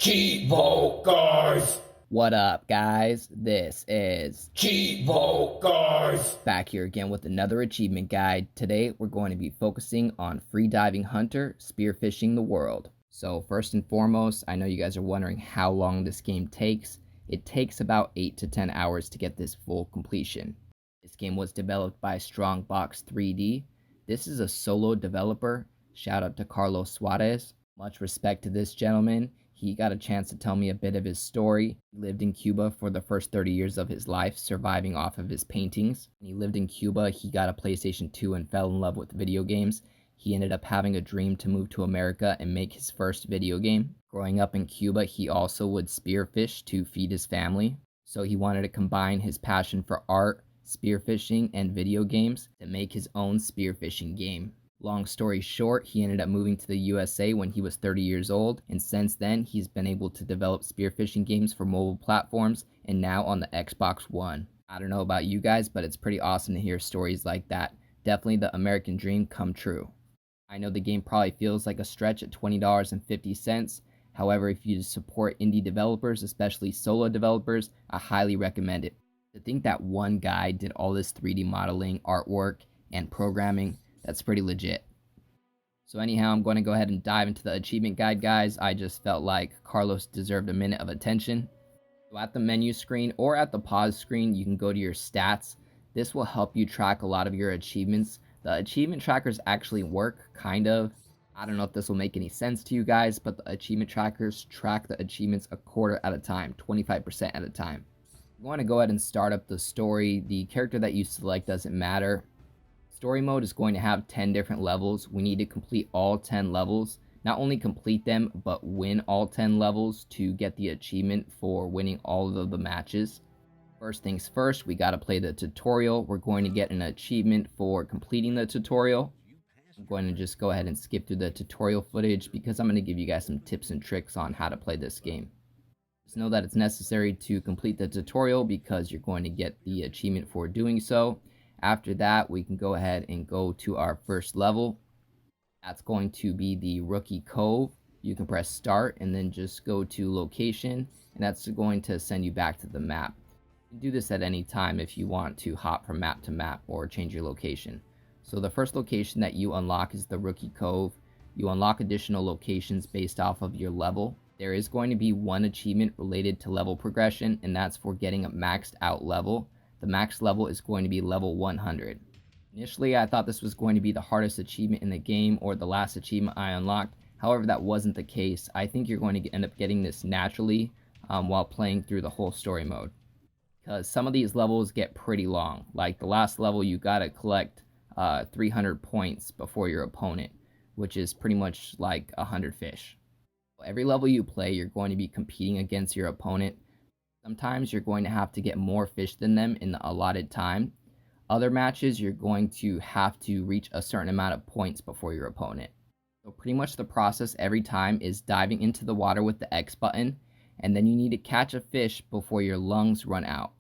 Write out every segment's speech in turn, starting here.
Cheevo, guys! What up, guys? This is Cheevo, guys! back here again with another achievement guide. Today, we're going to be focusing on Freediving Hunter, Spearfishing the World. So first and foremost, I know you guys are wondering how long this game takes. It takes about 8 to 10 hours to get this full completion. This game was developed by Strongbox 3D. This is a solo developer. Shout out to Suarez. Much respect to this gentleman. He got a chance to tell me a bit of his story. He lived in Cuba for the first 30 years of his life, surviving off of his paintings. When he lived in Cuba, he got a PlayStation 2 and fell in love with video games. He ended up having a dream to move to America and make his first video game. Growing up in Cuba, he also would spearfish to feed his family. So he wanted to combine his passion for art, spearfishing, and video games to make his own spearfishing game. Long story short, he ended up moving to the USA when he was 30 years old, and since then he's been able to develop spearfishing games for mobile platforms and now on the Xbox One. I don't know about you guys, but it's pretty awesome to hear stories like that. Definitely the American dream come true. I know the game probably feels like a stretch at $20.50. However, if you support indie developers, especially solo developers, I highly recommend it. To think that one guy did all this 3D modeling, artwork, and programming, that's pretty legit. So anyhow, I'm going to go ahead and dive into the achievement guide, guys. I just felt like Carlos deserved a minute of attention. So at the menu screen or at the pause screen, you can go to your stats. This will help you track a lot of your achievements. The achievement trackers actually work, kind of. I don't know if this will make any sense to you guys, but the achievement trackers track the achievements a quarter at a time, 25% at a time. You want to go ahead and start up the story. The character that you select doesn't matter. Story mode is going to have 10 different levels. We need to complete all 10 levels. Not only complete them, but win all 10 levels to get the achievement for winning all of the matches. First things first, we got to play the tutorial. We're going to get an achievement for completing the tutorial. I'm going to just go ahead and skip through the tutorial footage because I'm going to give you guys some tips and tricks on how to play this game. Just know that it's necessary to complete the tutorial because you're going to get the achievement for doing so. After that, we can go ahead and go to our first level. That's going to be the Rookie Cove. You can press start and then just go to location, and that's going to send you back to the map. You can do this at any time if you want to hop from map to map or change your location. So the first location that you unlock is the Rookie Cove. You unlock additional locations based off of your level. There is going to be one achievement related to level progression, and that's for getting a maxed out level. The max level is going to be level 100. Initially, I thought this was going to be the hardest achievement in the game or the last achievement I unlocked. However, that wasn't the case. I think you're going to end up getting this naturally while playing through the whole story mode. Because some of these levels get pretty long. Like the last level, you got to collect 300 points before your opponent, which is pretty much like 100 fish. Every level you play, you're going to be competing against your opponent. Sometimes you're going to have to get more fish than them in the allotted time. Other matches, you're going to have to reach a certain amount of points before your opponent. So pretty much the process every time is diving into the water with the X button, and then you need to catch a fish before your lungs run out.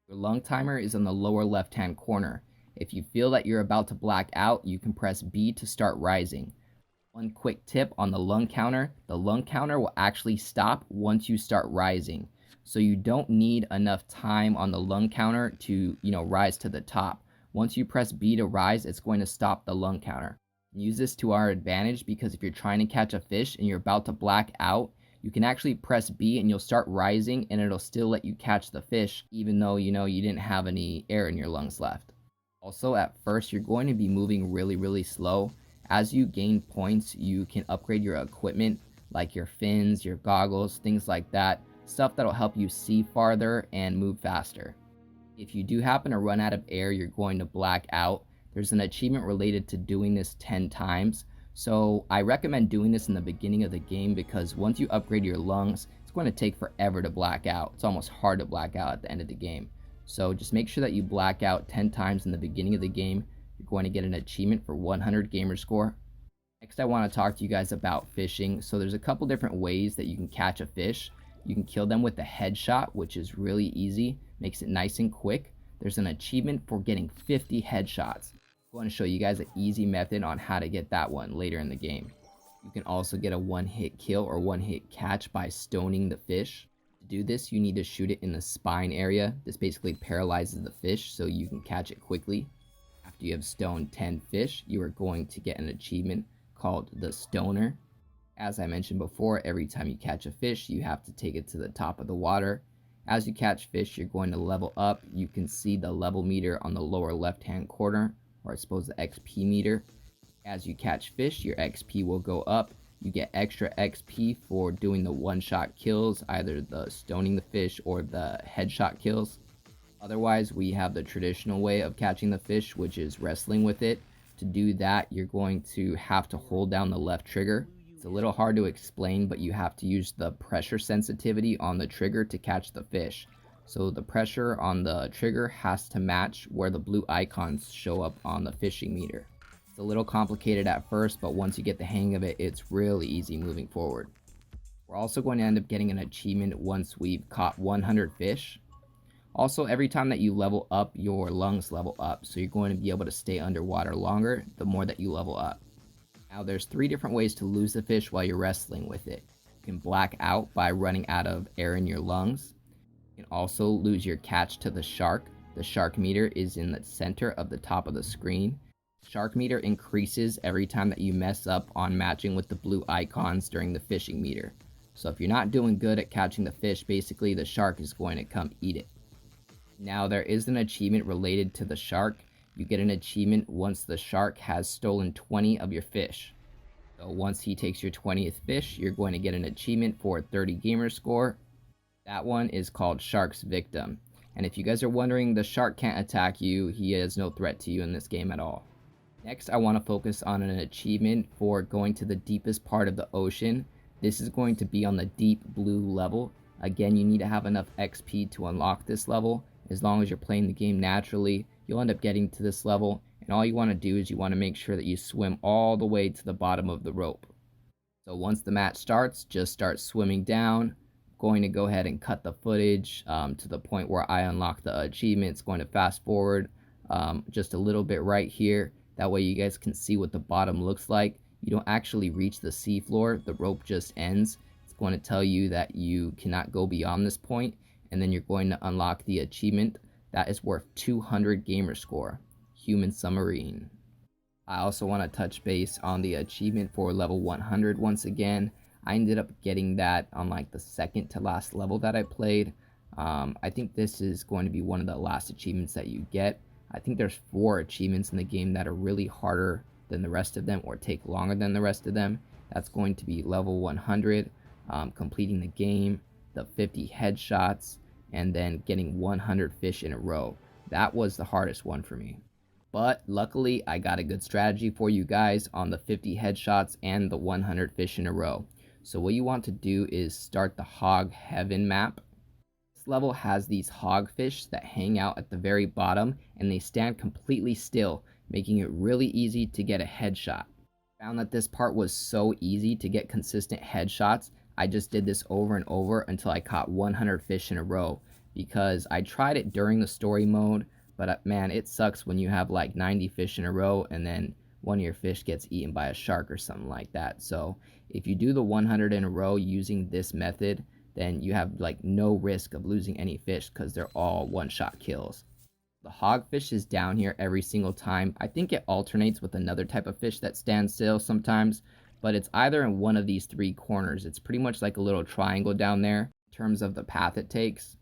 Your lung timer is on the lower left-hand corner. If you feel that you're about to black out, you can press B to start rising. One quick tip on the lung counter will actually stop once you start rising. So you don't need enough time on the lung counter to, rise to the top. Once you press B to rise, it's going to stop the lung counter. Use this to our advantage because if you're trying to catch a fish and you're about to black out, you can actually press B and you'll start rising and it'll still let you catch the fish even though, you didn't have any air in your lungs left. Also, at first, you're going to be moving really, really slow. As you gain points, you can upgrade your equipment like your fins, your goggles, things like that. Stuff that'll help you see farther and move faster. If you do happen to run out of air, you're going to black out. There's an achievement related to doing this 10 times. So I recommend doing this in the beginning of the game because once you upgrade your lungs, it's going to take forever to black out. It's almost hard to black out at the end of the game. So just make sure that you black out 10 times in the beginning of the game. You're going to get an achievement for 100 gamer score. Next, I want to talk to you guys about fishing. So there's a couple different ways that you can catch a fish. You can kill them with a headshot, which is really easy, makes it nice and quick. There's an achievement for getting 50 headshots. I want to show you guys an easy method on how to get that one later in the game. You can also get a one-hit kill or one-hit catch by stoning the fish. To do this, you need to shoot it in the spine area. This basically paralyzes the fish so you can catch it quickly. After you have stoned 10 fish, you are going to get an achievement called the Stoner. As I mentioned before, every time you catch a fish, you have to take it to the top of the water. As you catch fish, you're going to level up. You can see the level meter on the lower left-hand corner, or I suppose the XP meter. As you catch fish, your XP will go up. You get extra XP for doing the one-shot kills, either the stoning the fish or the headshot kills. Otherwise, we have the traditional way of catching the fish, which is wrestling with it. To do that, you're going to have to hold down the left trigger. It's a little hard to explain, but you have to use the pressure sensitivity on the trigger to catch the fish. So the pressure on the trigger has to match where the blue icons show up on the fishing meter. It's a little complicated at first, but once you get the hang of it, it's really easy moving forward. We're also going to end up getting an achievement once we've caught 100 fish. Also, every time that you level up, your lungs level up, so you're going to be able to stay underwater longer the more that you level up. Now, there's 3 different ways to lose the fish while you're wrestling with it. You can black out by running out of air in your lungs. You can also lose your catch to the shark. The shark meter is in the center of the top of the screen. Shark meter increases every time that you mess up on matching with the blue icons during the fishing meter. So if you're not doing good at catching the fish, basically the shark is going to come eat it. Now, there is an achievement related to the shark. You get an achievement once the shark has stolen 20 of your fish. So once he takes your 20th fish, you're going to get an achievement for 30 gamer score. That one is called Shark's Victim. And if you guys are wondering, the shark can't attack you. He is no threat to you in this game at all. Next, I want to focus on an achievement for going to the deepest part of the ocean. This is going to be on the deep blue level. Again, you need to have enough XP to unlock this level. As long as you're playing the game naturally, you'll end up getting to this level, and all you want to do is you want to make sure that you swim all the way to the bottom of the rope. So once the match starts, just start swimming down. I'm going to go ahead and cut the footage to the point where I unlock the achievement. It's going to fast forward just a little bit right here. That way you guys can see what the bottom looks like. You don't actually reach the seafloor. The rope just ends. It's going to tell you that you cannot go beyond this point, and then you're going to unlock the achievement that is worth 200 gamer score, Human Submarine. I also want to touch base on the achievement for level 100 once again. I ended up getting that on like the second to last level that I played. I think this is going to be one of the last achievements that you get. I think there's 4 achievements in the game that are really harder than the rest of them or take longer than the rest of them. That's going to be level 100, completing the game, the 50 headshots, and then getting 100 fish in a row. That was the hardest one for me. But luckily, I got a good strategy for you guys on the 50 headshots and the 100 fish in a row. So what you want to do is start the Hog Heaven map. This level has these hogfish that hang out at the very bottom, and they stand completely still, making it really easy to get a headshot. I found that this part was so easy to get consistent headshots. I just did this over and over until I caught 100 fish in a row, because I tried it during the story mode, but man, it sucks when you have like 90 fish in a row and then one of your fish gets eaten by a shark or something like that. So if you do the 100 in a row using this method, then you have like no risk of losing any fish because they're all one-shot kills. The hogfish is down here every single time. I think it alternates with another type of fish that stands still sometimes, but it's either in one of these 3 corners. It's pretty much like a little triangle down there in terms of the path it takes.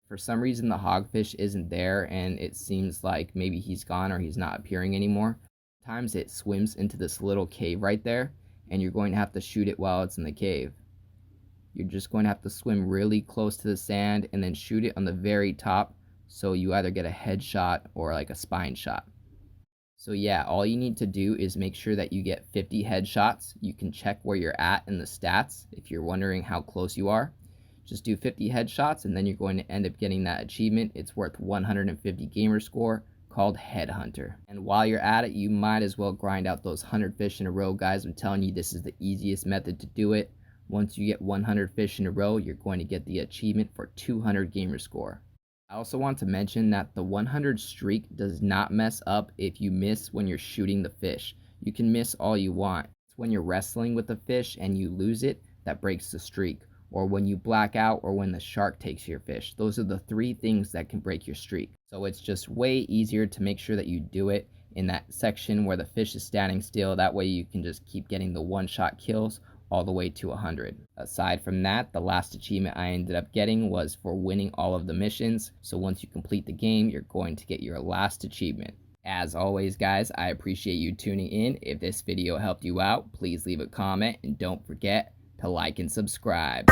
For some reason, the hogfish isn't there, and it seems like maybe he's gone or he's not appearing anymore. Sometimes it swims into this little cave right there, and you're going to have to shoot it while it's in the cave. You're just going to have to swim really close to the sand and then shoot it on the very top, so you either get a headshot or like a spine shot. So yeah, all you need to do is make sure that you get 50 headshots. You can check where you're at in the stats if you're wondering how close you are. Just do 50 headshots and then you're going to end up getting that achievement. It's worth 150 gamer score, called Headhunter. And while you're at it, you might as well grind out those 100 fish in a row, guys. I'm telling you, this is the easiest method to do it. Once you get 100 fish in a row, you're going to get the achievement for 200 gamer score. I also want to mention that the 100 streak does not mess up if you miss when you're shooting the fish. You can miss all you want. It's when you're wrestling with a fish and you lose it that breaks the streak, or when you black out, or when the shark takes your fish. Those are the 3 things that can break your streak. So it's just way easier to make sure that you do it in that section where the fish is standing still. That way you can just keep getting the one-shot kills all the way to 100. Aside from that, the last achievement I ended up getting was for winning all of the missions. So once you complete the game, you're going to get your last achievement. As always, guys, I appreciate you tuning in. If this video helped you out, please leave a comment and don't forget to like and subscribe.